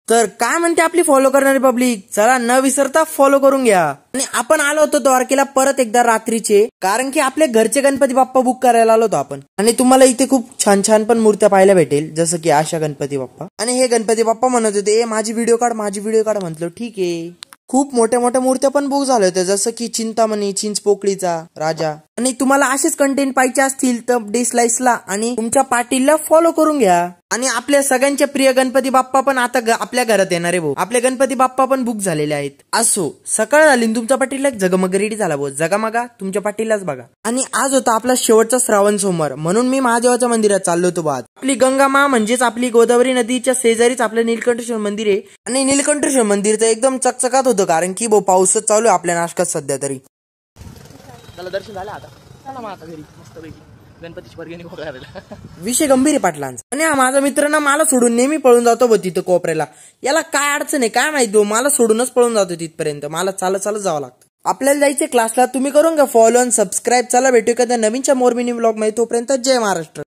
तर काय म्हणते आपली फॉलो करणारी पब्लिक, चला न विसरता फॉलो करून घ्या। आणि आपण आलो होतो द्वारकेला परत एकदा रात्रीचे, कारण की आपले घरचे गणपती बाप्पा बुक करायला आलो होतो आपण। आणि तुम्हाला इथे खूप छान छान पण मूर्त्या पाहायला भेटेल, जसं की आशा गणपती बाप्पा। आणि हे गणपती बाप्पा म्हणत होते माझी व्हिडिओ काढ, माझी व्हिडिओ काढ। म्हटलं ठीक आहे। खूप मोठ्या मोठ्या मूर्त्या पण बुक झाल्या होत्या, जसं की चिंतामणी, चिंचपोकळीचा राजा। आणि तुम्हाला असेच कंटेंट पाहिजे असतील तर डिसलाईक्सला आणि तुमच्या पाटीलला फॉलो करून घ्या। आणि आपल्या सगळ्यांचे प्रिय गणपती बाप्पा पण आता आपल्या घरात येणार आहे भाऊ। आपले गणपती बाप्पा पण बुक झालेले आहेत। असो सकाळ झाली तुमच्या पाटीलला जगमग रेडी झाला भाऊ, जगामगा तुमच्या पाटीललाच बघा। आणि आज होता आपला शेवटचा श्रावण सोमवार, म्हणून मी महादेवाच्या मंदिरात चाललो होतो बाद। आपली गंगा मा म्हणजेच आपली गोदावरी नदीच्या शेजारीच आपलं नीलकंठेश्वर मंदिर आहे। आणि नीलकंठेश्वर मंदिरचं एकदम चकचकात होतं, कारण की भाऊ पाऊसच चालू आहे आपल्या नाशकात सध्या तरी। चला दर्शन झालं आता, चला मग आता घरी मस्तपैकी गणपतीची वर्गणी बघायला। विषय गंभीर आहे पाटलांचा। आणि हा माझा मित्र ना मला सोडून नेहमी पळून जातो बघ तिथं कोपऱ्याला। याला काय अडचण आहे काय माहिती, मला सोडूनच पळून जातो तिथपर्यंत, मला चालत चालत जावं लागतं। आपल्याला जायचं क्लासला, तुम्ही करून घ्या फॉलो आणि सबस्क्राईब। चला भेटू एखाद्या नवीनच्या मोर मिनी व्लॉग मध्ये, तोपर्यंत जय महाराष्ट्र।